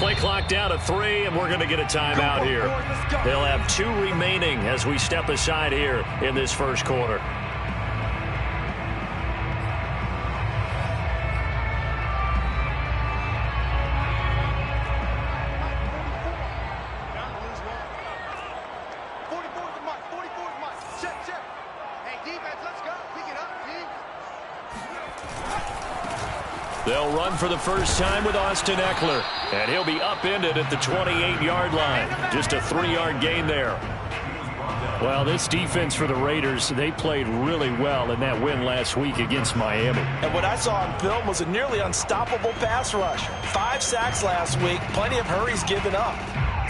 Play clock down to 3, and we're going to get a timeout here. They'll have 2 remaining as we step aside here in this first quarter. They'll run for the first time with Austin Eckler, and he'll be upended at the 28-yard line. Just a 3-yard gain there. Well, this defense for the Raiders, they played really well in that win last week against Miami. And what I saw on film was a nearly unstoppable pass rush. 5 sacks last week, plenty of hurries given up.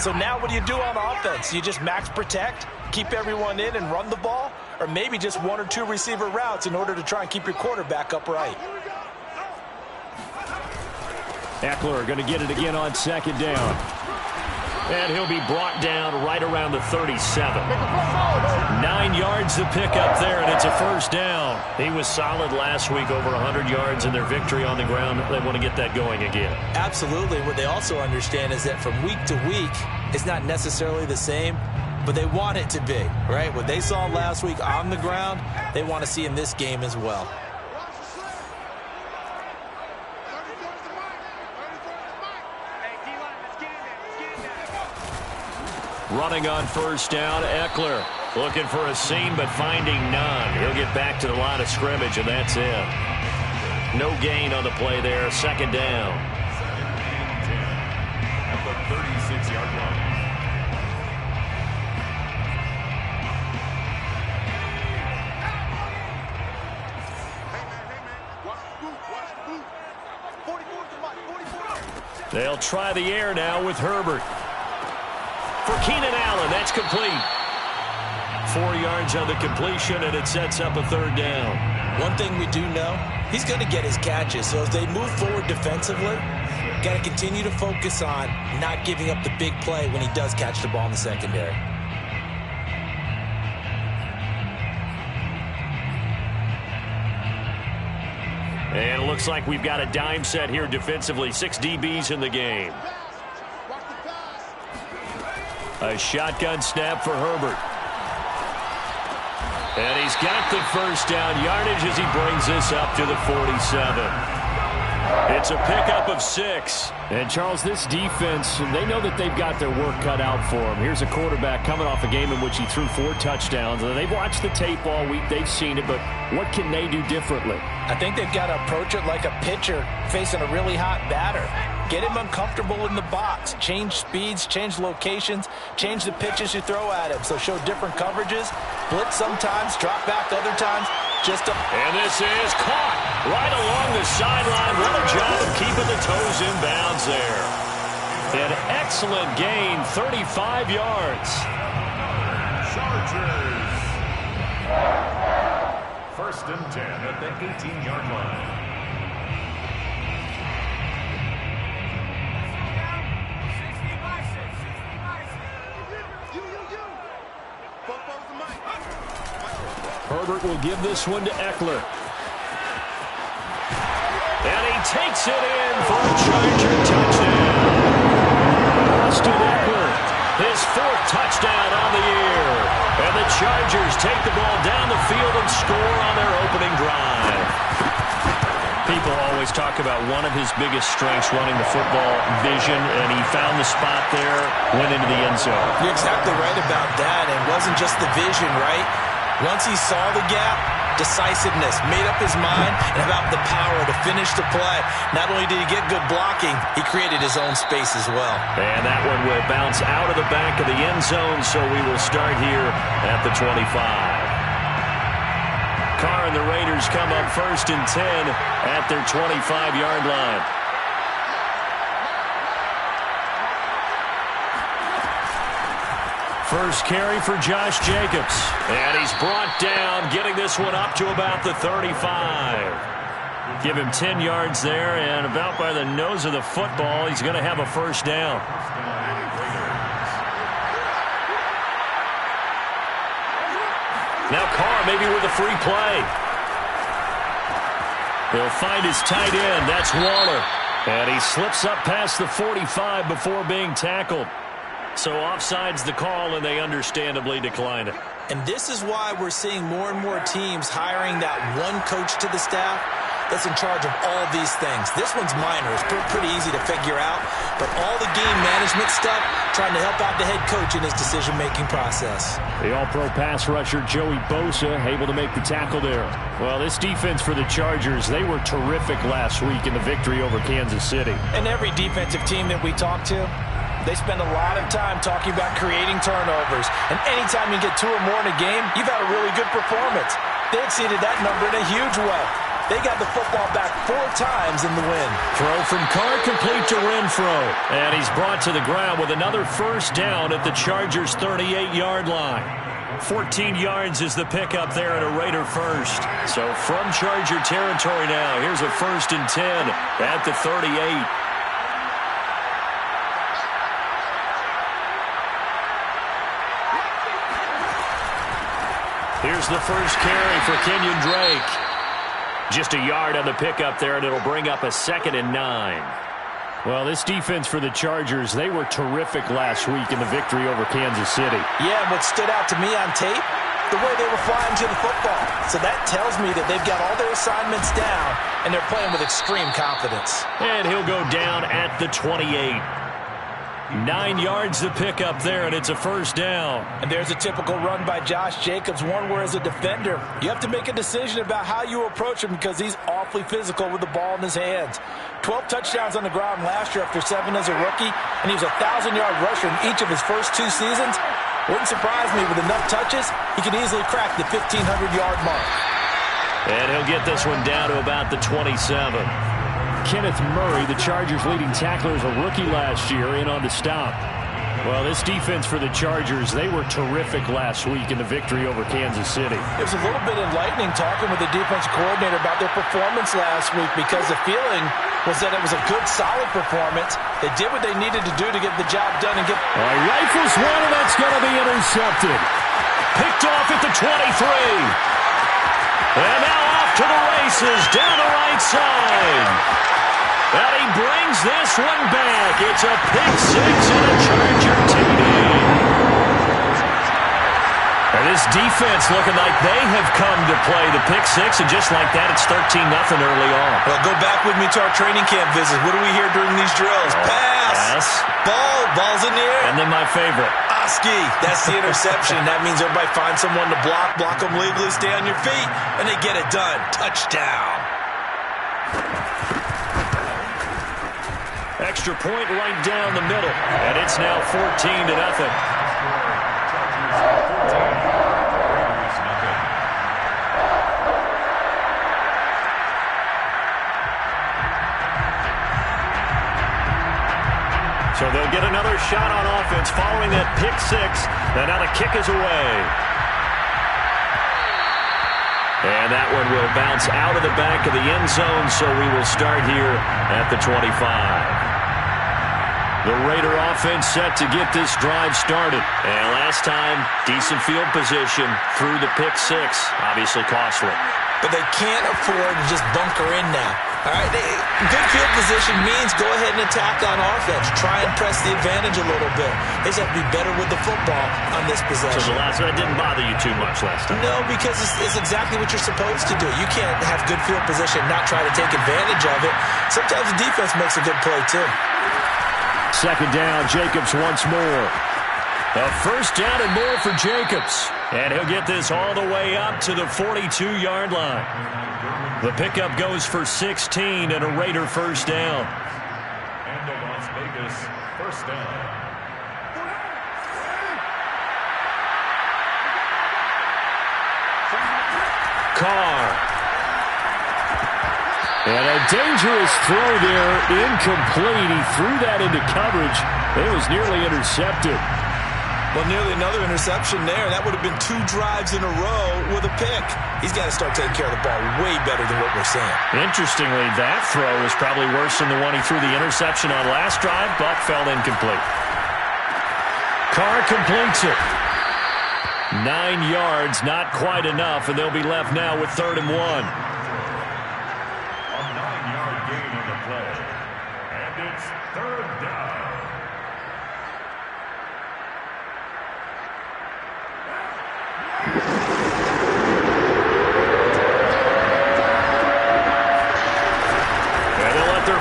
So now what do you do on offense? You just max protect, keep everyone in and run the ball, or maybe just 1 or 2 receiver routes in order to try and keep your quarterback upright. Eckler going to get it again on second down. And he'll be brought down right around the 37. 9 yards to pick up there, and it's a first down. He was solid last week, over 100 yards in their victory on the ground. They want to get that going again. Absolutely. What they also understand is that from week to week, it's not necessarily the same, but they want it to be, right? What they saw last week on the ground, they want to see in this game as well. Running on first down, Eckler looking for a seam but finding none. He'll get back to the line of scrimmage, and that's it. No gain on the play there. Second down. At the 36-yard line. They'll try the air now with Herbert. For Keenan Allen, that's complete. 4 yards on the completion, and it sets up a third down. One thing we do know, he's going to get his catches. So as they move forward defensively, got to continue to focus on not giving up the big play when he does catch the ball in the secondary. And it looks like we've got a dime set here defensively. 6 DBs in the game. A shotgun snap for Herbert. And he's got the first down yardage as he brings this up to the 47. It's a pickup of 6. And, Charles, this defense, they know that they've got their work cut out for them. Here's a quarterback coming off a game in which he threw 4 touchdowns. And they've watched the tape all week. They've seen it. But what can they do differently? I think they've got to approach it like a pitcher facing a really hot batter. Get him uncomfortable in the box. Change speeds, change locations, change the pitches you throw at him. So show different coverages, blitz sometimes, drop back other times. And this is caught right along the sideline. What a job of keeping the toes in bounds there. An excellent gain, 35 yards. Chargers. First and 10 at the 18-yard line. Herbert will give this one to Eckler. And he takes it in for a Charger touchdown. Austin Eckler, his 4th touchdown on the year. And the Chargers take the ball down the field and score on their opening drive. People always talk about one of his biggest strengths, running the football, vision, and he found the spot there, went into the end zone. You're exactly right about that. It wasn't just the vision, right? Once he saw the gap, decisiveness, made up his mind, and about the power to finish the play. Not only did he get good blocking, he created his own space as well. And that one will bounce out of the back of the end zone, so we will start here at the 25. Carr and the Raiders come up first and 10 at their 25-yard line. First carry for Josh Jacobs. And he's brought down, getting this one up to about the 35. Give him 10 yards there, and about by the nose of the football, he's going to have a first down. Now Carr maybe with a free play. He'll find his tight end. That's Waller. And he slips up past the 45 before being tackled. So offside's the call, and they understandably decline it. And this is why we're seeing more and more teams hiring that one coach to the staff that's in charge of all these things. This one's minor. It's pretty easy to figure out. But all the game management stuff, trying to help out the head coach in his decision-making process. The all-pro pass rusher, Joey Bosa, able to make the tackle there. Well, this defense for the Chargers, they were terrific last week in the victory over Kansas City. And every defensive team that we talk to, they spend a lot of time talking about creating turnovers. And anytime you get 2 or more in a game, you've had a really good performance. They exceeded that number in a huge way. They got the football back 4 times in the win. Throw from Carr complete to Renfro. And he's brought to the ground with another first down at the Chargers' 38-yard line. 14 yards is the pickup there and a Raider first. So from Charger territory now, here's a 1st and 10 at the 38. Here's the first carry for Kenyon Drake. Just a yard on the pickup there, and it'll bring up a 2nd and 9. Well, this defense for the Chargers, they were terrific last week in the victory over Kansas City. Yeah, and what stood out to me on tape, the way they were flying to the football. So that tells me that they've got all their assignments down, and they're playing with extreme confidence. And he'll go down at the 28. 9 yards to pick up there, and it's a first down. And there's a typical run by Josh Jacobs, one where as a defender, you have to make a decision about how you approach him because he's awfully physical with the ball in his hands. 12 touchdowns on the ground last year after 7 as a rookie, and he was a 1,000-yard rusher in each of his first 2 seasons. Wouldn't surprise me with enough touches, he could easily crack the 1,500-yard mark. And he'll get this one down to about the 27. Kenneth Murray, the Chargers' leading tackler, as a rookie last year, in on the stop. Well, this defense for the Chargers, they were terrific last week in the victory over Kansas City. It was a little bit enlightening talking with the defensive coordinator about their performance last week because the feeling was that it was a good, solid performance. They did what they needed to do to get the job done and get... Rifles one, and that's going to be intercepted. Picked off at the 23. And now off to the races down the right side. And he brings this one back. It's a pick 6 and a Charger TD. And this defense looking like they have come to play the pick 6, and just like that, it's 13-0 early on. Well, go back with me to our training camp visits. What do we hear during these drills? Pass. Ball's in the air. And then my favorite. Oski. That's the interception. That means everybody finds someone to block them legally, stay on your feet, and they get it done. Touchdown. Extra point right down the middle, and it's now 14-0. So they'll get another shot on offense following that pick 6, and now the kick is away. And that one will bounce out of the back of the end zone, so we will start here at the 25. The Raider offense set to get this drive started. And last time, decent field position through the pick 6. Obviously costly. But they can't afford to just bunker in now. All right, good field position means go ahead and attack on offense. Try and press the advantage a little bit. They just have to be better with the football on this possession. So the last one didn't bother you too much last time. No, because it's exactly what you're supposed to do. You can't have good field position and not try to take advantage of it. Sometimes the defense makes a good play too. 2nd down, Jacobs once more. A first down and more for Jacobs. And he'll get this all the way up to the 42-yard line. The pickup goes for 16 and a Raider first down. And the Las Vegas first down. Carr. And a dangerous throw there, incomplete. He threw that into coverage. It was nearly intercepted. Well, nearly another interception there. That would have been 2 drives in a row with a pick. He's got to start taking care of the ball way better than what we're seeing. Interestingly, that throw was probably worse than the one he threw the interception on last drive, but fell incomplete. Carr completes it. 9 yards, not quite enough, and they'll be left now with 3rd and 1. A 9-yard gain on the play. And it's third down.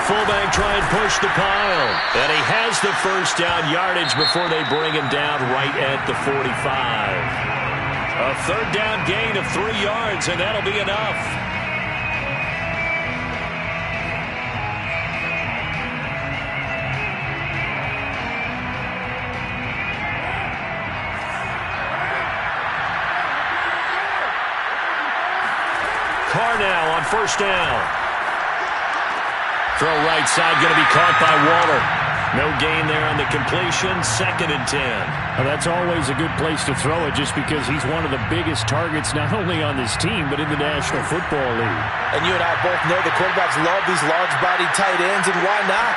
Fullback try and push the pile. And he has the first down yardage before they bring him down right at the 45. A third down gain of 3 yards, and that'll be enough. Carr now on first down. Throw right side, going to be caught by Waller. No gain there on the completion. 2nd and 10. Well, that's always a good place to throw it just because he's one of the biggest targets not only on this team but in the National Football League. And you and I both know the quarterbacks love these large-bodied tight ends, and why not?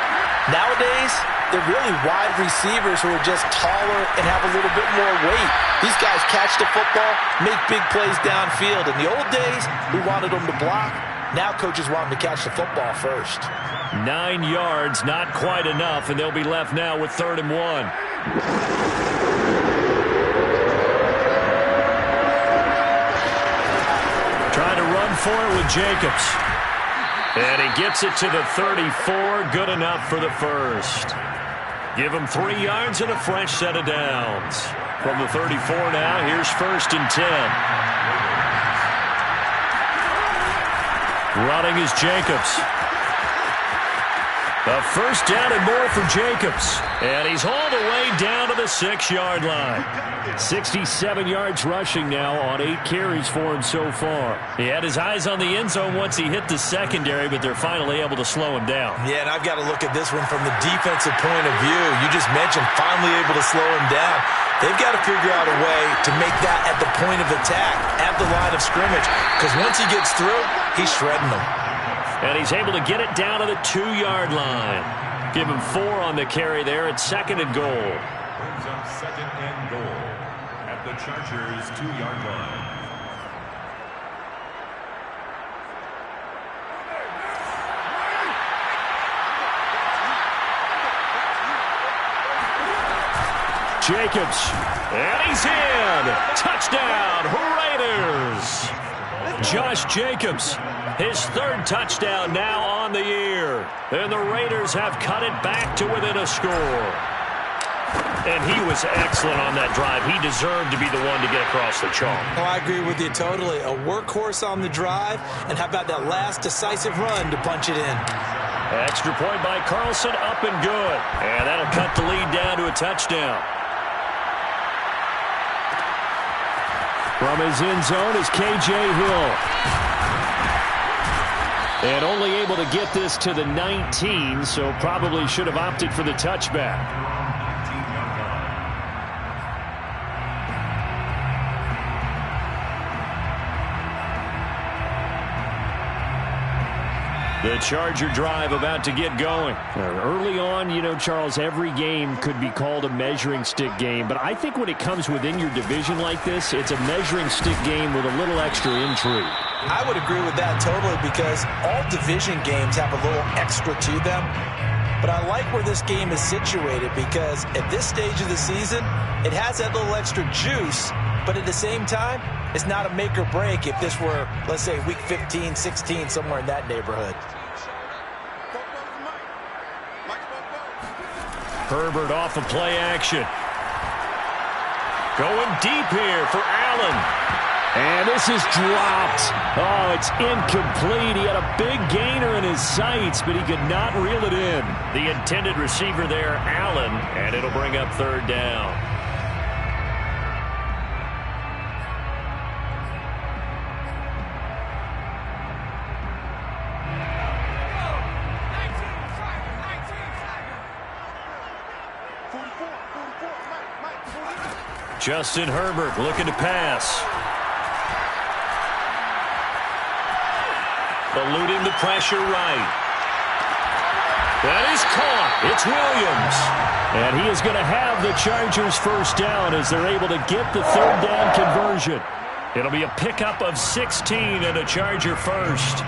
Nowadays, they're really wide receivers who are just taller and have a little bit more weight. These guys catch the football, make big plays downfield. In the old days, we wanted them to block. Now coaches want them to catch the football first. 9 yards, not quite enough, and they'll be left now with 3rd and 1. Trying to run for it with Jacobs. And he gets it to the 34, good enough for the first. Give him 3 yards and a fresh set of downs. From the 34 now, here's 1st and 10. Running is Jacobs. A first down and more for Jacobs. And he's hauled away down to the 6-yard line. 67 yards rushing now on 8 carries for him so far. He had his eyes on the end zone once he hit the secondary, but they're finally able to slow him down. Yeah, and I've got to look at this one from the defensive point of view. You just mentioned finally able to slow him down. They've got to figure out a way to make that at the point of attack, at the line of scrimmage, because once he gets through, he's shredding them. And he's able to get it down to the 2-yard line. Give him 4 on the carry there at 2nd and goal. Brings up 2nd and goal at the Chargers' 2-yard line. Jacobs, and he's in. Touchdown, Raiders. Josh Jacobs, his 3rd touchdown now on the year. And the Raiders have cut it back to within a score. And he was excellent on that drive. He deserved to be the one to get across the chalk. Oh, I agree with you totally. A workhorse on the drive, and how about that last decisive run to punch it in? Extra point by Carlson, up and good. And that'll cut the lead down to a touchdown. From his end zone is K.J. Hill. And only able to get this to the 19, so probably should have opted for the touchback. The Charger drive about to get going. Early on, you know, Charles, every game could be called a measuring stick game. But I think when it comes within your division like this, it's a measuring stick game with a little extra intrigue. I would agree with that totally, because all division games have a little extra to them. But I like where this game is situated, because at this stage of the season, it has that little extra juice. But at the same time, it's not a make or break if this were, let's say, week 15, 16, somewhere in that neighborhood. Herbert off of play action. Going deep here for Allen. And this is dropped. Oh, it's incomplete. He had a big gainer in his sights, but he could not reel it in. The intended receiver there, Allen, and it'll bring up 3rd down. Justin Herbert looking to pass. Eluding the pressure right. That is caught. It's Williams. And he is going to have the Chargers first down as they're able to get the 3rd down conversion. It'll be a pickup of 16 and a Charger first.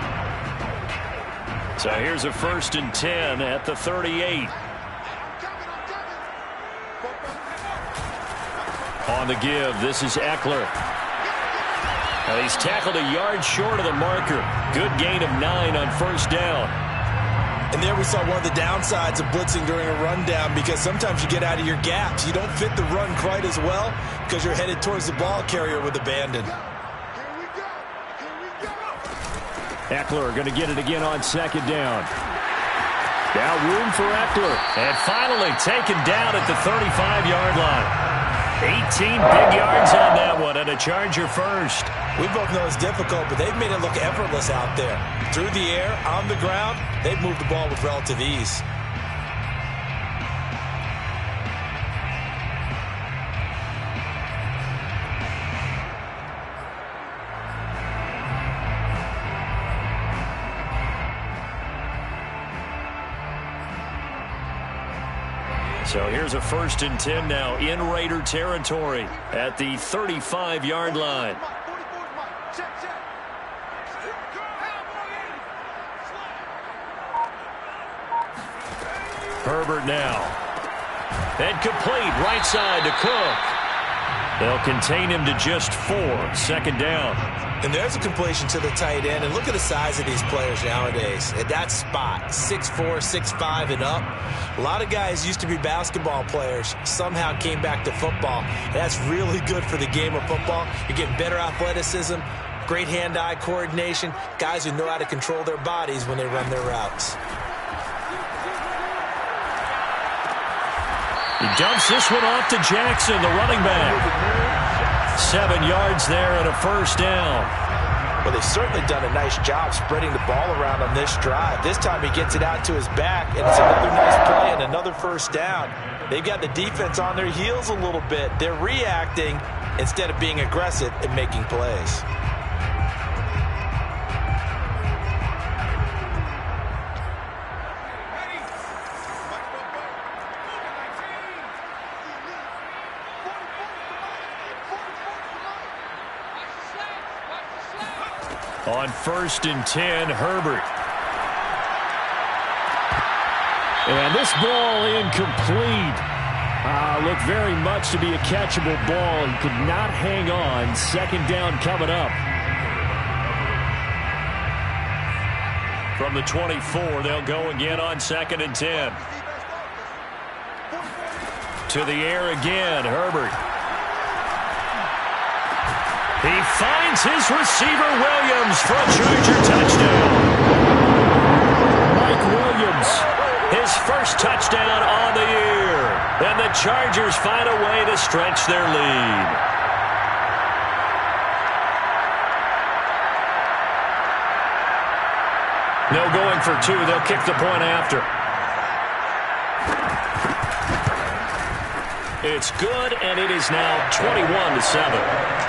So here's a 1st and 10 at the 38. On the give, this is Eckler. And he's tackled a yard short of the marker. Good gain of 9 on 1st down. And there we saw one of the downsides of blitzing during a rundown, because sometimes you get out of your gaps. You don't fit the run quite as well because you're headed towards the ball carrier with abandon. Eckler going to get it again on 2nd down. Now room for Eckler. And finally taken down at the 35-yard line. 18 big yards on that one, and a Charger first. We both know it's difficult, but they've made it look effortless out there. Through the air, on the ground, they've moved the ball with relative ease. So here's a 1st and 10 now in Raider territory at the 35-yard line. Herbert now. And complete right side to Cook. They'll contain him to just 4. 2nd down. And there's a completion to the tight end. And look at the size of these players nowadays. At that spot, 6'4", 6'5", and up. A lot of guys used to be basketball players, somehow came back to football. That's really good for the game of football. You're getting better athleticism, great hand-eye coordination, guys who know how to control their bodies when they run their routes. He dumps this one off to Jackson, the running back. 7 yards there and a 1st down. Well, they've certainly done a nice job spreading the ball around on this drive. This time he gets it out to his back, and it's another nice play and another 1st down. They've got the defense on their heels a little bit. They're reacting instead of being aggressive and making plays. On 1st and 10, Herbert. And this ball incomplete. Looked very much to be a catchable ball. He could not hang on. 2nd down coming up. From the 24, they'll go again on 2nd and 10. To the air again, Herbert. He finds his receiver, Williams, for a Charger touchdown. Mike Williams, his 1st touchdown on the year. And the Chargers find a way to stretch their lead. No going for 2. They'll kick the point after. It's good, and it is now 21-7.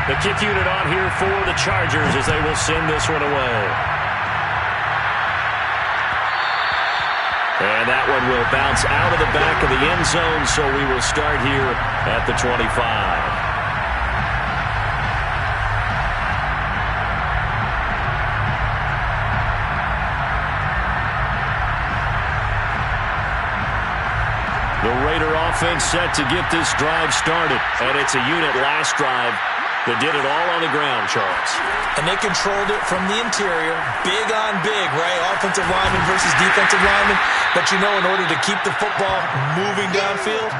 The kick unit on here for the Chargers as they will send this one away. And that one will bounce out of the back of the end zone, so we will start here at the 25. The Raider offense set to get this drive started, and it's a unit last drive that did it all on the ground, Charles. And they controlled it from the interior, big on big, right? Offensive lineman versus defensive lineman. But you know, in order to keep the football moving downfield,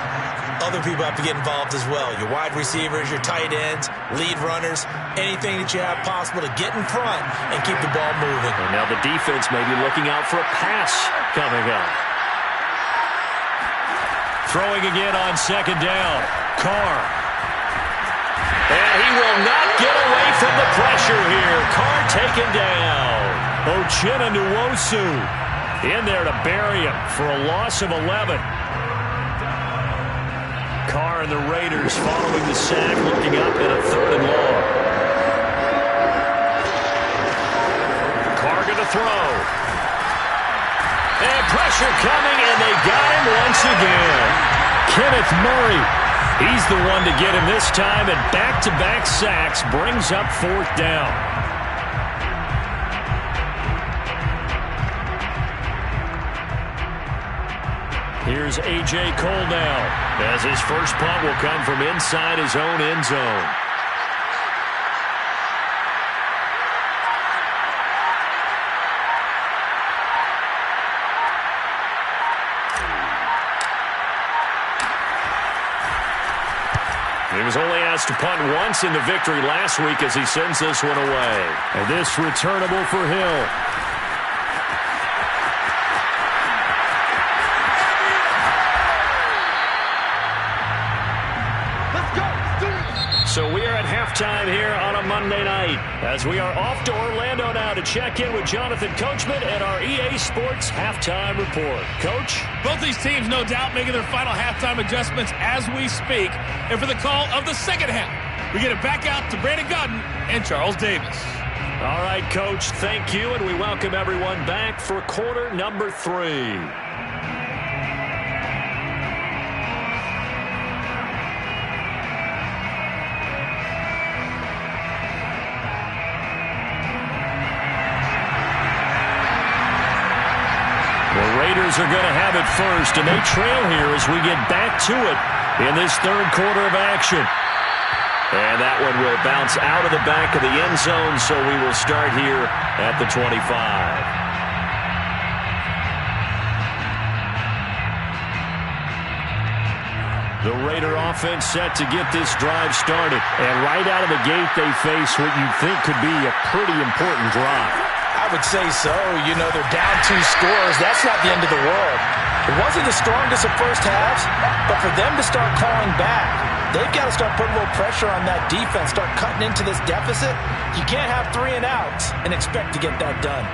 other people have to get involved as well. Your wide receivers, your tight ends, lead runners, anything that you have possible to get in front and keep the ball moving. And now the defense may be looking out for a pass coming up. Throwing again on 2nd down. Carr. And he will not get away from the pressure here. Carr taken down. Uchenna Nwosu in there to bury him for a loss of 11. Carr and the Raiders following the sack, looking up at a 3rd and long. pressure coming, and they got him once again. Kenneth Murray, he's the one to get him this time, and back-to-back sacks brings up fourth down. Here's A.J. Cole now, as his first punt will come from inside his own end zone. He was only asked to punt once in the victory last week as he sends this one away. And this returnable for Hill. So we are at halftime here on a Monday night as we are off to Orlando now to check in with Jonathan Coachman and our EA Sports Halftime Report. Coach? Both these teams, no doubt, making their final halftime adjustments as we speak. And for the call of the second half, we get it back out to Brandon Godden and Charles Davis. All right, Coach, thank you, and we welcome everyone back for quarter number 3. Raiders are going to have it first, and they trail here as we get back to it in this third quarter of action. And that one will bounce out of the back of the end zone, so we will start here at the 25. The Raider offense set to get this drive started. And right out of the gate, they face what you think could be a pretty important drive. I would say so. You know, they're down 2 scores. That's not the end of the world. It wasn't the strongest of first halves, but for them to start calling back, they've got to start putting a little pressure on that defense, start cutting into this deficit. You can't have 3 and outs and expect to get that done.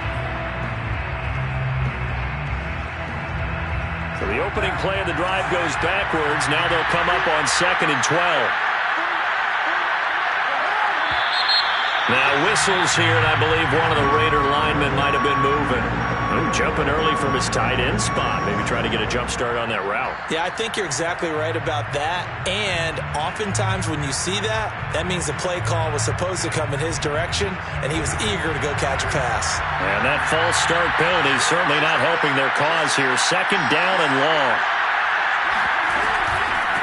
So the opening play of the drive goes backwards. Now they'll come up on 2nd and 12. Now whistles here, and I believe one of the Raider linemen might have been moving. Ooh, jumping early from his tight end spot. Maybe try to get a jump start on that route. Yeah, I think you're exactly right about that. And oftentimes when you see that, that means the play call was supposed to come in his direction, and he was eager to go catch a pass. And that false start penalty certainly not helping their cause here. 2nd down and long.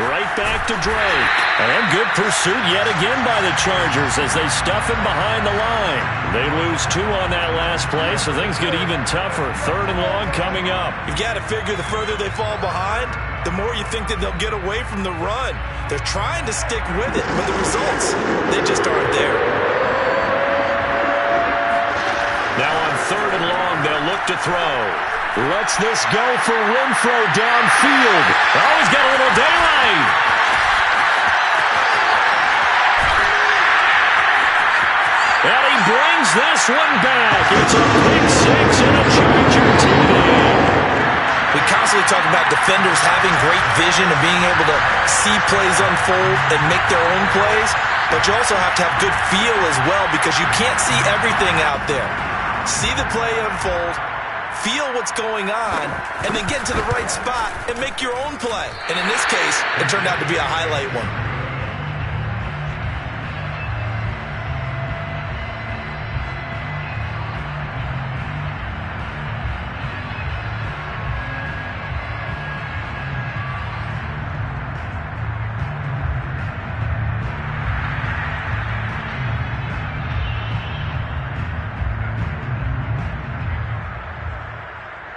Right back to Drake. And good pursuit yet again by the Chargers as they stuff him behind the line. They lose 2 on that last play, so things get even tougher. 3rd and long coming up. You've got to figure the further they fall behind, the more you think that they'll get away from the run. They're trying to stick with it, but the results, they just aren't there. Now on 3rd and long, they'll look to throw. Lets this go for Renfro downfield. Oh, he's got a little daylight. And he brings this one back. It's a pick 6 and a Charger TD. We constantly talk about defenders having great vision and being able to see plays unfold and make their own plays, but you also have to have good feel as well because you can't see everything out there. See the play unfold, feel what's going on, and then get into the right spot and make your own play. And in this case, it turned out to be a highlight one.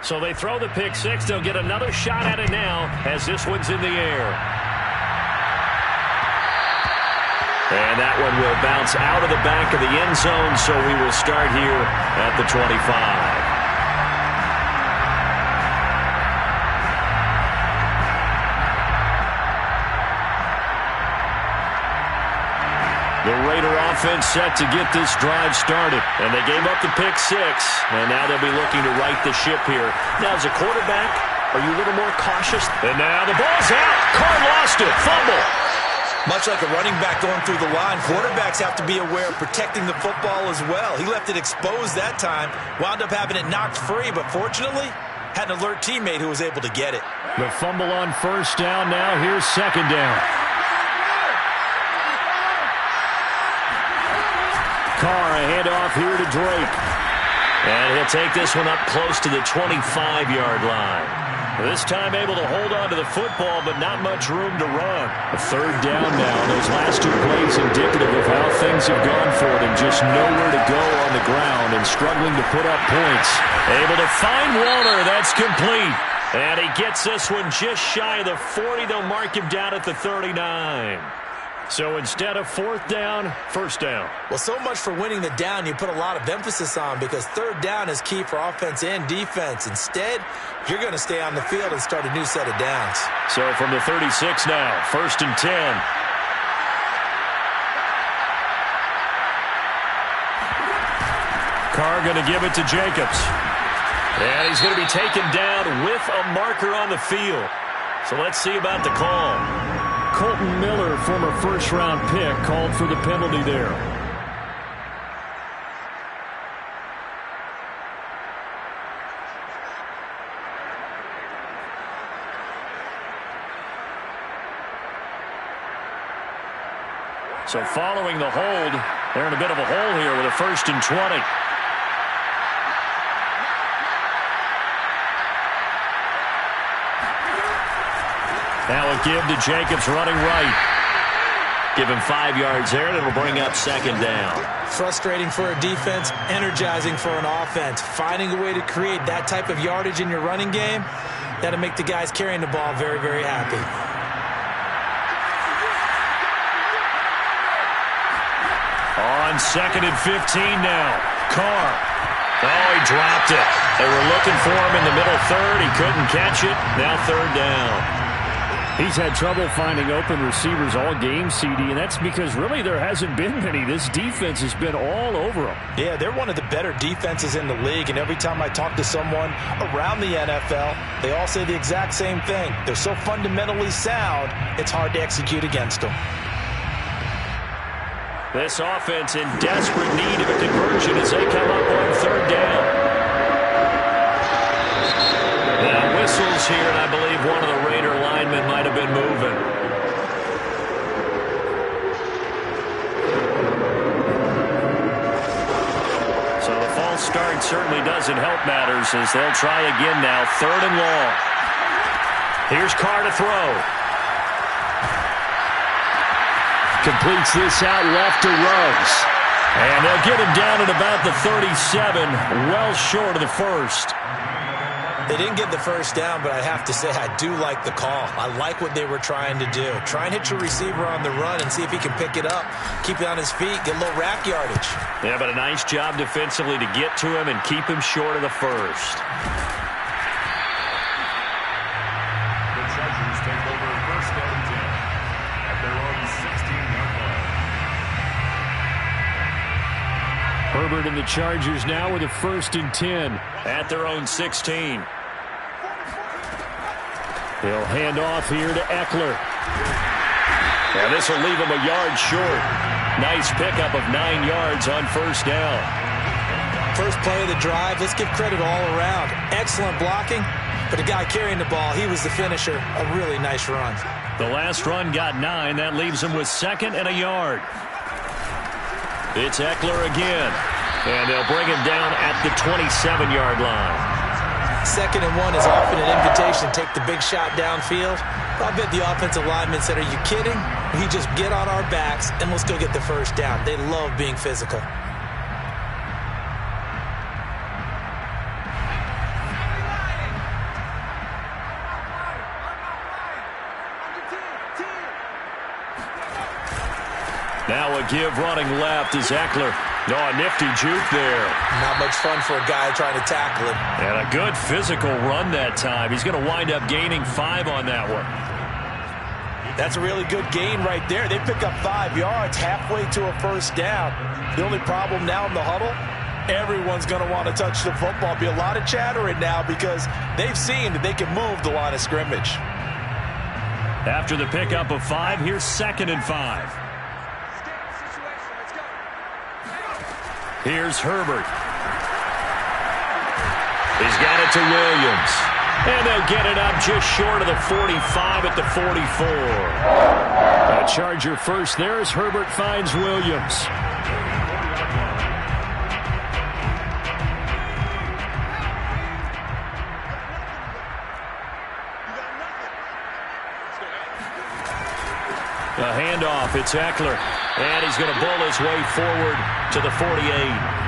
So they throw the pick 6. They'll get another shot at it now as this one's in the air. And that one will bounce out of the back of the end zone, so we will start here at the 25. The Raider offense set to get this drive started. And they gave up the pick 6. And now they'll be looking to right the ship here. Now, as a quarterback, are you a little more cautious? And now the ball's out. Carr lost it. Fumble. Much like a running back going through the line, quarterbacks have to be aware of protecting the football as well. He left it exposed that time. Wound up having it knocked free, but fortunately, had an alert teammate who was able to get it. The fumble on first down now. Here's second down. Carr, a handoff here to Drake. And he'll take this one up close to the 25-yard line. This time able to hold on to the football, but not much room to run. A third down now. Those last two plays indicative of how things have gone for them. Just nowhere to go on the ground and struggling to put up points. Able to find Walter. That's complete. And he gets this one just shy of the 40. They'll mark him down at the 39. So instead of fourth down, first down. Well, so much for winning the down you put a lot of emphasis on, because third down is key for offense and defense. Instead, you're going to stay on the field and start a new set of downs. So from the 36 now, 1st and 10. Carr going to give it to Jacobs. And he's going to be taken down with a marker on the field. So let's see about the call. Colton Miller, former first-round pick, called for the penalty there. So following the hold, they're in a bit of a hole here with a 1st and 20. Now a give to Jacobs running right. Give him 5 yards there, and it'll bring up second down. Frustrating for a defense, energizing for an offense. Finding a way to create that type of yardage in your running game, that'll make the guys carrying the ball very, very happy. On 2nd and 15 now. Carr. Oh, he dropped it. They were looking for him in the middle third. He couldn't catch it. Now third down. He's had trouble finding open receivers all game, CD, and that's because really there hasn't been many. This defense has been all over them. Yeah, they're one of the better defenses in the league, and every time I talk to someone around the NFL, they all say the exact same thing. They're so fundamentally sound, it's hard to execute against them. This offense in desperate need of a conversion as they come up on third down. Now whistles here, and I believe one of the Raider linemen might have been moving. So the false start certainly doesn't help matters as they'll try again now, 3rd and long. Here's Carr to throw. Completes this out left to Ruggs. And they'll get him down at about the 37, well short of the first. They didn't get the first down, but I have to say I do like the call. I like what they were trying to do. Try and hit your receiver on the run and see if he can pick it up. Keep it on his feet, get a little rack yardage. Yeah, but a nice job defensively to get to him and keep him short of the first. The Chargers take over 1st and 10 at their own 16-yard line. Herbert and the Chargers now with a 1st and 10 at their own 16. They'll hand off here to Eckler. And this will leave him a yard short. Nice pickup of 9 yards on first down. First play of the drive, let's give credit all around. Excellent blocking, but the guy carrying the ball, he was the finisher. A really nice run. The last run got 9. That leaves him with 2nd and a yard. It's Eckler again. And they'll bring him down at the 27-yard line. 2nd and 1 is often an invitation to take the big shot downfield. But I bet the offensive lineman said, are you kidding? We just get on our backs and let's go get the first down. They love being physical. Now a give running left is Eckler. No, a nifty juke there. Not much fun for a guy trying to tackle him. And a good physical run that time. He's going to wind up gaining 5 on that one. That's a really good gain right there. They pick up 5 yards halfway to a first down. The only problem now in the huddle, everyone's going to want to touch the football. Be a lot of chattering now because they've seen that they can move the line of scrimmage. After the pickup of 5, here's 2nd and 5. Here's Herbert. He's got it to Williams. And they'll get it up just short of the 45 at the 44. A Charger first there as Herbert finds Williams. A handoff, it's Eckler. And he's going to bowl his way forward to the 48.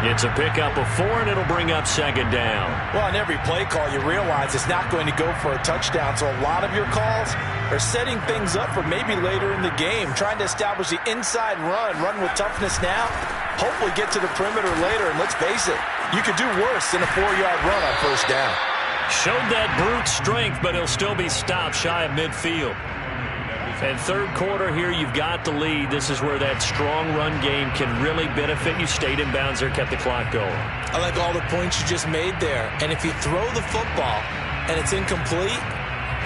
It's a pickup of 4, and it'll bring up second down. Well, on every play call, you realize it's not going to go for a touchdown, so a lot of your calls are setting things up for maybe later in the game, trying to establish the inside run with toughness now, hopefully get to the perimeter later, and let's face it, you could do worse than a 4-yard run on first down. Showed that brute strength, but he'll still be stopped shy of midfield. And third quarter here, you've got the lead. This is where that strong run game can really benefit you. Stayed in bounds there, kept the clock going. I like all the points you just made there. And if you throw the football and it's incomplete,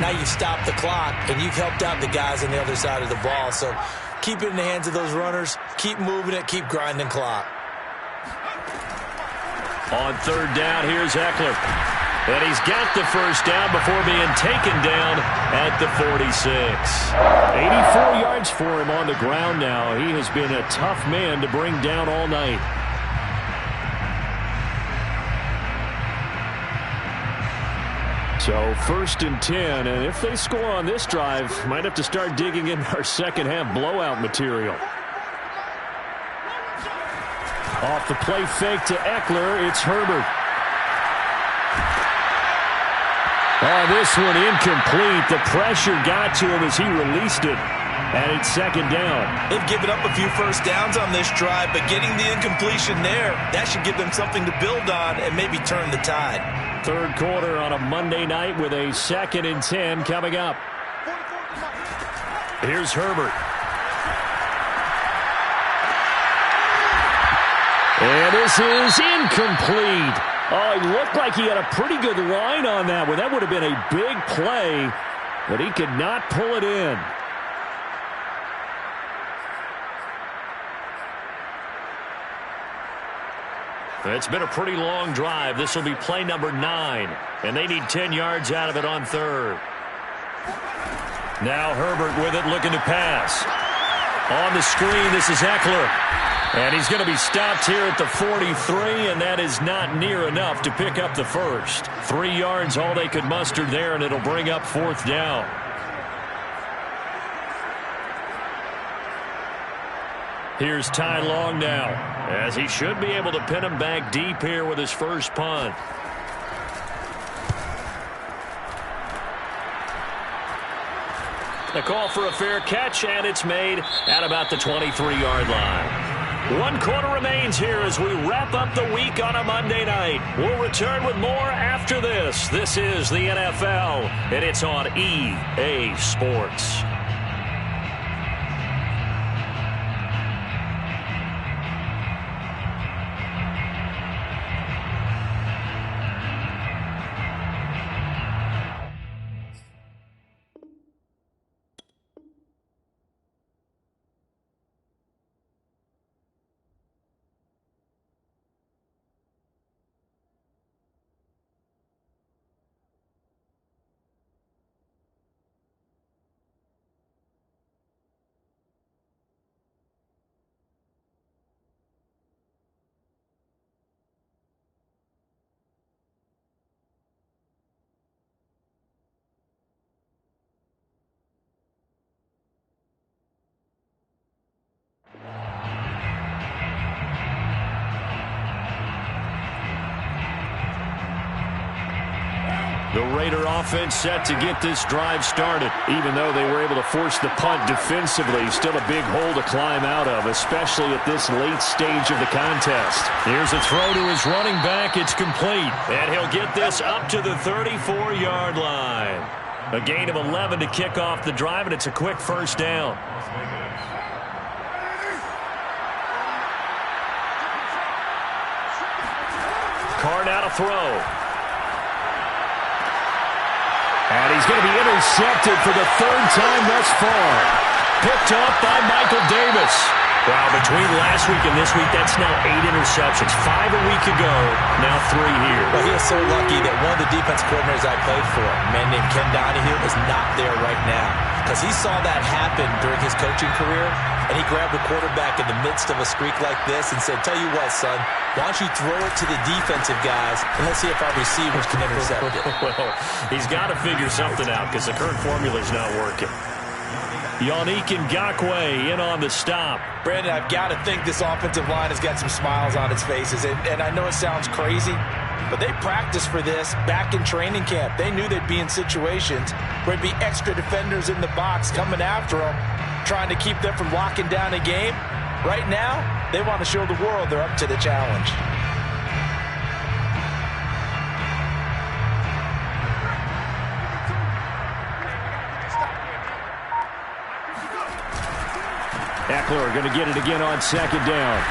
now you stop the clock and you've helped out the guys on the other side of the ball. So keep it in the hands of those runners. Keep moving it. Keep grinding clock. On third down, here's Eckler. And he's got the first down before being taken down at the 46. 84 yards for him on the ground now. He has been a tough man to bring down all night. So first and 10, and if they score on this drive, might have to start digging in our second half blowout material. Off the play fake to Eckler, it's Herbert. Oh, this one incomplete. The pressure got to him as he released it. And it's second down. They've given up a few first downs on this drive, but getting the incompletion there, that should give them something to build on and maybe turn the tide. Third quarter on a Monday night with a 2nd and 10 coming up. Here's Herbert. And this is incomplete. Oh, he looked like he had a pretty good line on that one. That would have been a big play, but he could not pull it in. It's been a pretty long drive. This will be play number 9, and they need 10 yards out of it on third. Now Herbert with it, looking to pass. On the screen, this is Eckler. And he's going to be stopped here at the 43, and that is not near enough to pick up the first. 3 yards, all they could muster there, and it'll bring up fourth down. Here's Ty Long now, as he should be able to pin him back deep here with his first punt. The call for a fair catch, and it's made at about the 23-yard line. 1 quarter remains here as we wrap up the week on a Monday night. We'll return with more after this. This is the NFL, and it's on EA Sports. The Raider offense set to get this drive started. Even though they were able to force the punt defensively, still a big hole to climb out of, especially at this late stage of the contest. Here's a throw to his running back. It's complete. And he'll get this up to the 34-yard line. A gain of 11 to kick off the drive, and it's a quick first down. Carr now to throw. And he's going to be intercepted for the 3rd time thus far. Picked up by Michael Davis. Well, between last week and this week, that's now 8 interceptions. 5 a week ago, now 3 here. Well, he is so lucky that one of the defense coordinators I played for, a man named Ken Donahue, is not there right now. Because he saw that happen during his coaching career, and he grabbed the quarterback in the midst of a streak like this and said, tell you what, son, why don't you throw it to the defensive guys, and let's see if our receivers can intercept it. Well, he's got to figure something out because the current formula is not working. Yannick Ngakoue in on the stop. Brandon, I've got to think this offensive line has got some smiles on its faces. And I know it sounds crazy, but they practiced for this back in training camp. They knew they'd be in situations where there'd be extra defenders in the box coming after them, trying to keep them from locking down a game. Right now, they want to show the world they're up to the challenge. Eckler going to get it again on second down.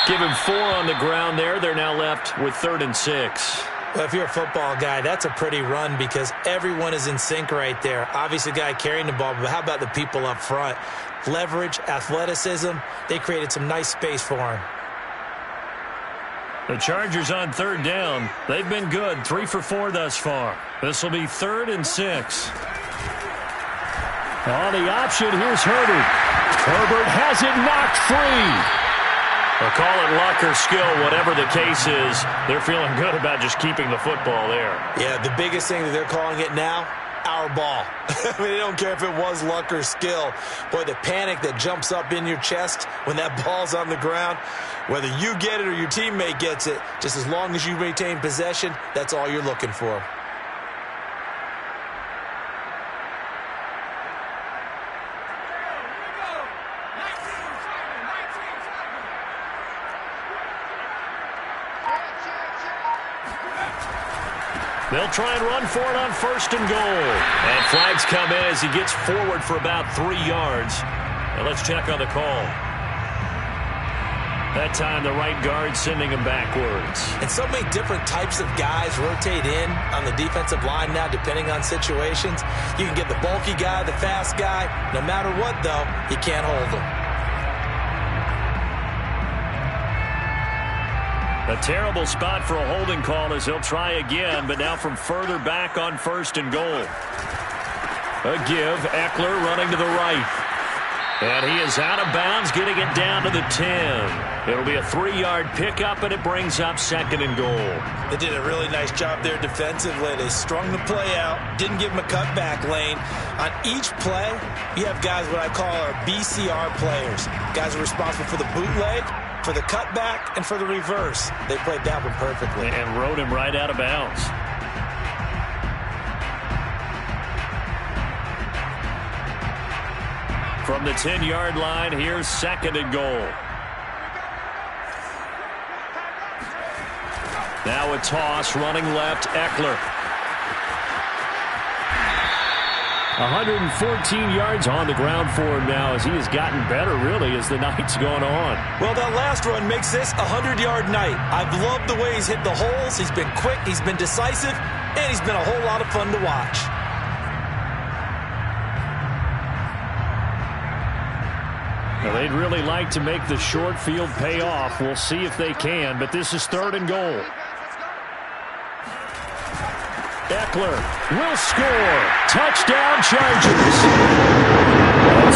Give him 4 on the ground there. They're now left with 3rd and 6. Well, if you're a football guy, that's a pretty run because everyone is in sync right there. Obviously, the guy carrying the ball, but how about the people up front? Leverage, athleticism, they created some nice space for him. The Chargers on 3rd down. They've been good, 3 for 4 thus far. This will be 3rd and 6. On the option, here's Herbert. Herbert has it knocked free. They'll call it luck or skill, whatever the case is. They're feeling good about just keeping the football there. Yeah, the biggest thing that they're calling it now, our ball. I mean, they don't care if it was luck or skill. Boy, the panic that jumps up in your chest when that ball's on the ground, whether you get it or your teammate gets it, just as long as you maintain possession, that's all you're looking for. They'll try and run for it on 1st and goal. And flags come in as he gets forward for about 3 yards. And let's check on the call. That time, the right guard sending him backwards. And so many different types of guys rotate in on the defensive line now, depending on situations. You can get the bulky guy, the fast guy. No matter what, though, you can't hold him. A terrible spot for a holding call as he'll try again, but now from further back on 1st and goal. A give, Eckler running to the right. And he is out of bounds, getting it down to the 10. It'll be a 3-yard pickup, and it brings up 2nd and goal. They did a really nice job there defensively. They strung the play out, didn't give him a cutback lane. On each play, you have guys what I call our BCR players. Guys are responsible for the bootleg, for the cutback, and for the reverse. They played that one perfectly. And rode him right out of bounds. From the 10-yard line, here's 2nd and goal. Now a toss, running left, Eckler. 114 yards on the ground for him now as he has gotten better, really, as the night's gone on. Well, that last run makes this a 100-yard night. I've loved the way he's hit the holes. He's been quick, he's been decisive, and he's been a whole lot of fun to watch. Well, they'd really like to make the short field pay off. We'll see if they can, but this is 3rd and goal. Eckler will score. Touchdown, Chargers.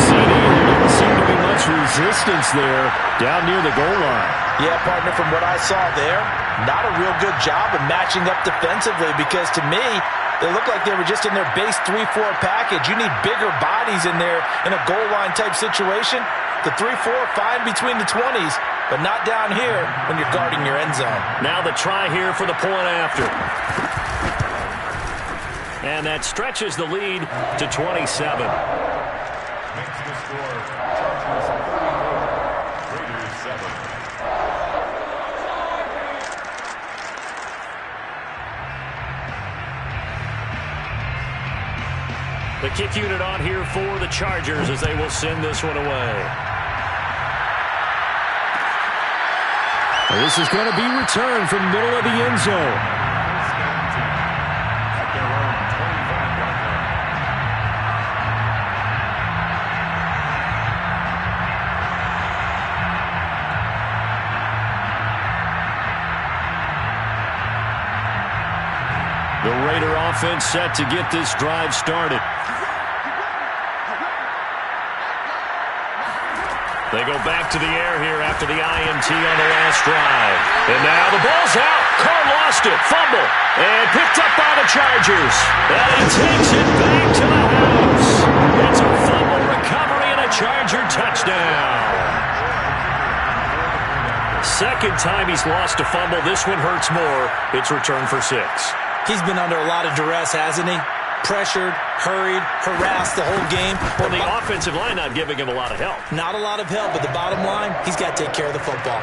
CD, there didn't seem to be much resistance there down near the goal line. Yeah, partner, from what I saw there, not a real good job of matching up defensively because to me, they look like they were just in their base 3-4 package. You need bigger bodies in there in a goal line type situation. The 3-4, fine between the 20s, but not down here when you're guarding your end zone. Now the try here for the point after. And that stretches the lead to 27. Makes the score. Chargers 34, Raiders 7. The kick unit on here for the Chargers as they will send this one away. This is going to be returned from middle of the end zone. Raider offense set to get this drive started. They go back to the air here after the INT on the last drive. And now the ball's out. Carr lost it. Fumble. And picked up by the Chargers. And he takes it back to the house. It's a fumble recovery and a Charger touchdown. Second time he's lost a fumble. This one hurts more. It's returned for 6. He's been under a lot of duress, hasn't he? Pressured, hurried, harassed the whole game. Well, the offensive line not giving him a lot of help. Not a lot of help, but the bottom line, he's got to take care of the football.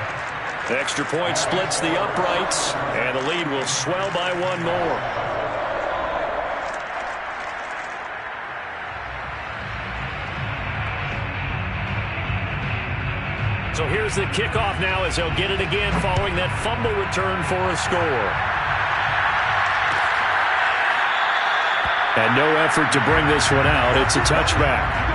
The extra point splits the uprights, and the lead will swell by 1 more. So here's the kickoff now as they'll get it again following that fumble return for a score. And no effort to bring this one out. It's a touchback.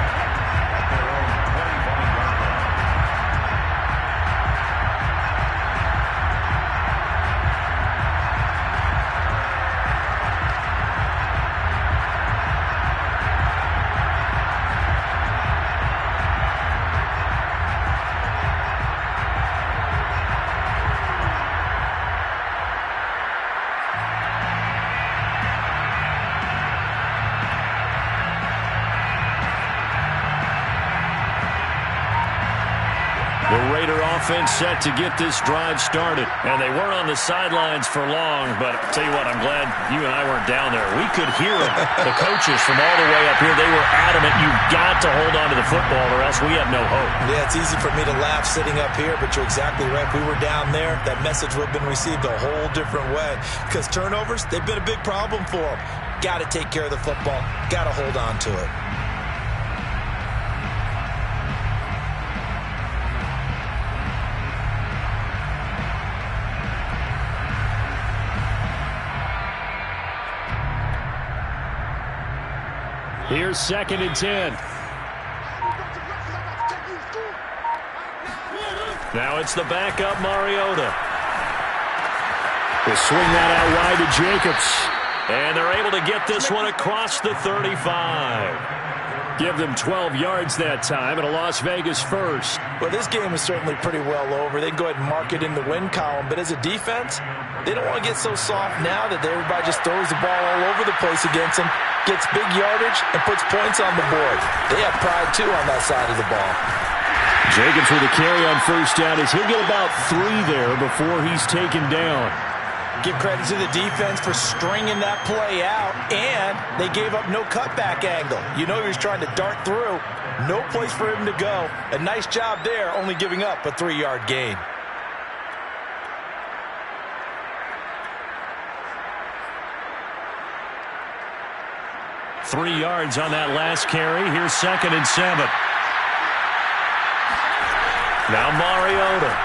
Offense set to get this drive started. And they weren't on the sidelines for long, but I'll tell you what, I'm glad you and I weren't down there. We could hear them. The coaches from all the way up here, they were adamant, you've got to hold on to the football or else we have no hope. Yeah, it's easy for me to laugh sitting up here, but you're exactly right. If we were down there, that message would have been received a whole different way. Because turnovers, they've been a big problem for them. Got to take care of the football. Got to hold on to it. Here's 2nd and 10. Now it's the backup, Mariota. They swing that out wide to Jacobs. And they're able to get this one across the 35. Give them 12 yards that time and a Las Vegas first. Well, this game is certainly pretty well over. They can go ahead and mark it in the win column. But as a defense, they don't want to get so soft now that everybody just throws the ball all over the place against them, gets big yardage, and puts points on the board. They have pride, too, on that side of the ball. Jacobs with a carry on first down as he'll get about 3 there before he's taken down. Give credit to the defense for stringing that play out, and they gave up no cutback angle. You know he was trying to dart through. No place for him to go. A nice job there, only giving up a 3-yard gain. Three yards on that last carry. Here's 2nd and 7. Now Mariota.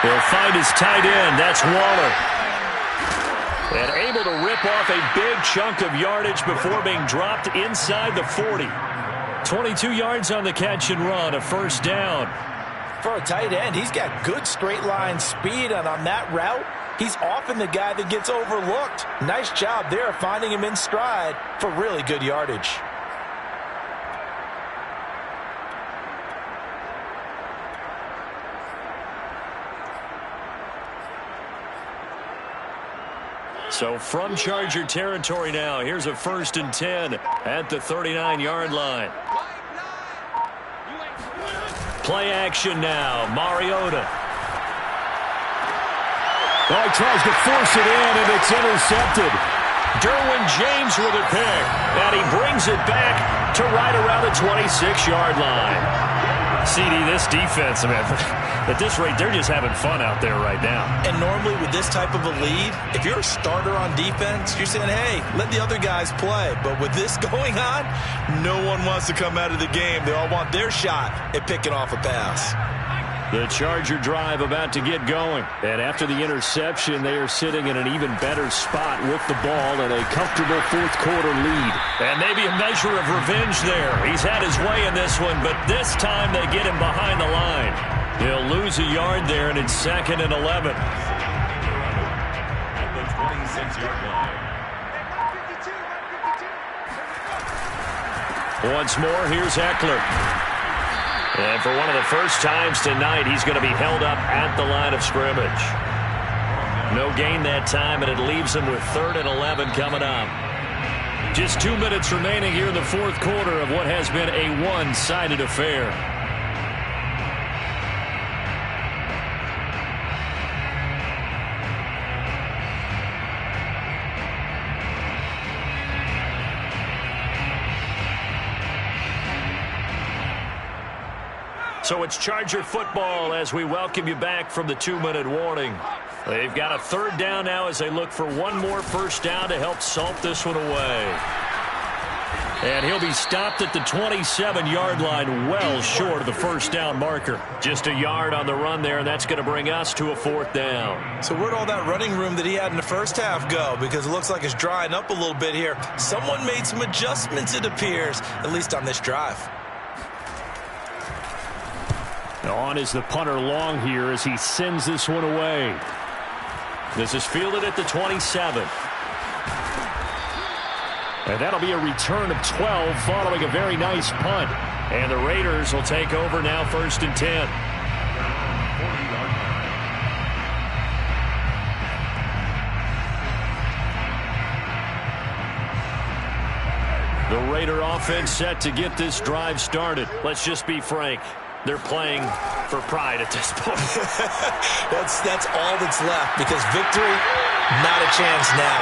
He'll find his tight end. That's Waller. And able to rip off a big chunk of yardage before being dropped inside the 40. 22 yards on the catch and run, a first down. For a tight end, he's got good straight line speed, and on that route, he's often the guy that gets overlooked. Nice job there finding him in stride for really good yardage. So from Charger territory now, here's a 1st and 10 at the 39-yard line. Play action now. Mariota. Oh, he tries to force it in, and it's intercepted. Derwin James with a pick. And he brings it back to right around the 26-yard line. CD, this defense, man, at this rate, they're just having fun out there right now. And normally with this type of a lead, if you're a starter on defense, you're saying, hey, let the other guys play. But with this going on, no one wants to come out of the game. They all want their shot at picking off a pass. The Charger drive about to get going. And after the interception, they are sitting in an even better spot with the ball and a comfortable 4th quarter lead. And maybe a measure of revenge there. He's had his way in this one, but this time they get him behind the line. He'll lose a yard there, and it's 2nd and 11. 46-yard line. Once more, here's Eckler. And for one of the first times tonight, he's going to be held up at the line of scrimmage. No gain that time, and it leaves him with 3rd and 11 coming up. Just 2 minutes remaining here in the fourth quarter of what has been a one-sided affair. So it's Charger football as we welcome you back from the 2-minute warning. They've got a 3rd down now as they look for one more first down to help salt this one away. And he'll be stopped at the 27-yard line, well short of the first down marker. Just a yard on the run there, and that's going to bring us to a 4th down. So where'd all that running room that he had in the first half go? Because it looks like it's drying up a little bit here. Someone made some adjustments, it appears, at least on this drive. On is the punter long here as he sends this one away. This is fielded at the 27. And that'll be a return of 12 following a very nice punt. And the Raiders will take over now 1st and 10. The Raider offense set to get this drive started. Let's just be frank. They're playing for pride at this point. That's all that's left, because victory, not a chance now.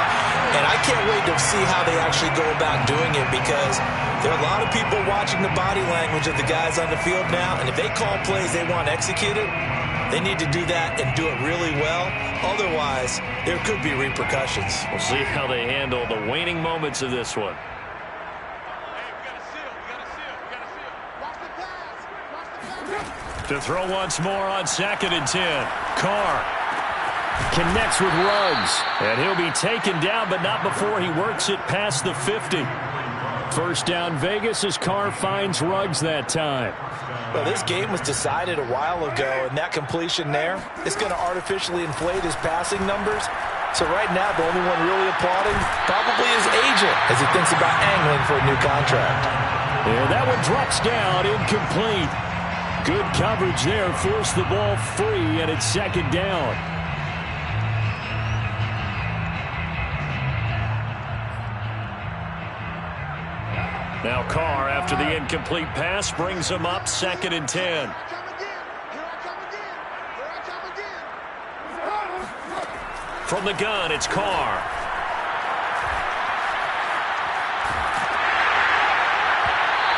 And I can't wait to see how they actually go about doing it, because there are a lot of people watching the body language of the guys on the field now, and if they call plays they want executed, they need to do that and do it really well. Otherwise, there could be repercussions. We'll see how they handle the waning moments of this one. To throw once more on 2nd and 10. Carr connects with Ruggs. And he'll be taken down, but not before he works it past the 50. First down Vegas as Carr finds Ruggs that time. Well, this game was decided a while ago, and that completion there is going to artificially inflate his passing numbers. So right now, the only one really applauding probably his agent as he thinks about angling for a new contract. And that one drops down, incomplete. Good coverage there, forced the ball free, and it's 2nd down. Now Carr, after the incomplete pass, brings him up 2nd and 10. From the gun, it's Carr.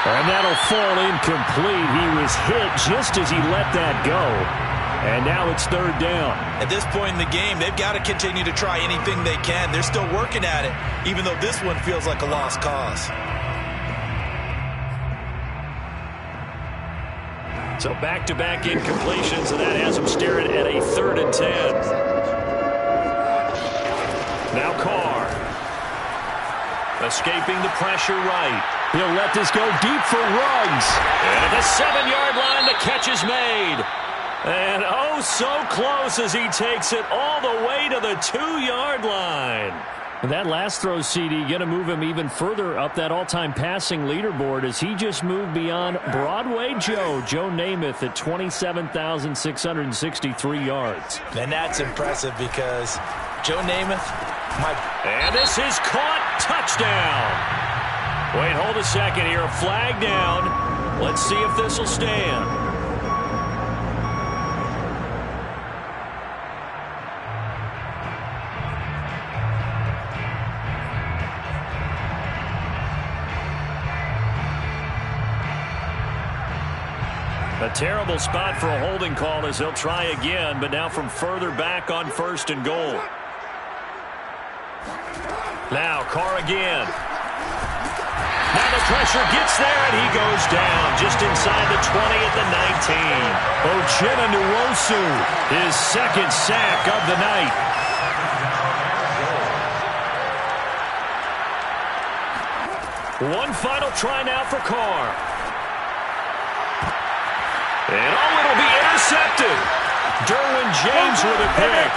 And that'll fall incomplete. He was hit just as he let that go. And now it's 3rd down. At this point in the game, they've got to continue to try anything they can. They're still working at it, even though this one feels like a lost cause. So back-to-back incompletions, and that has him staring at a 3rd and 10. Now Carr. Escaping the pressure right. He'll let this go deep for Ruggs. And at the 7-yard line, the catch is made. And oh, so close as he takes it all the way to the 2-yard line. And that last throw, CD, going to move him even further up that all-time passing leaderboard as he just moved beyond Broadway Joe Namath at 27,663 yards. And that's impressive because Joe Namath might... And this is caught. Touchdown. Wait, hold a second here. A flag down. Let's see if this will stand. A terrible spot for a holding call as they'll try again, but now from further back on 1st and goal. Now Carr again. Now the pressure gets there, and he goes down just inside the 20 at the 19. Uchenna-Nwosu, his 2nd sack of the night. One final try now for Carr. And it'll be intercepted. Derwin James with a pick.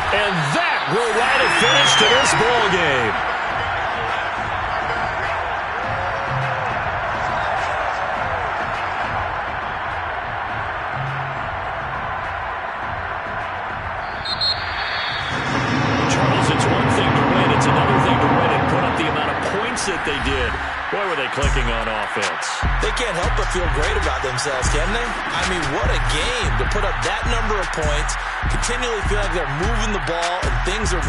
And that We're right at finish to this ball game. Charles, it's one thing to win. It's another thing to win and put up the amount of points that they did. Boy, were they clicking on offense. They can't help but feel great about themselves, can they? I mean, what a game to put up that number of points, continually feel like they're moving the ball and things are working.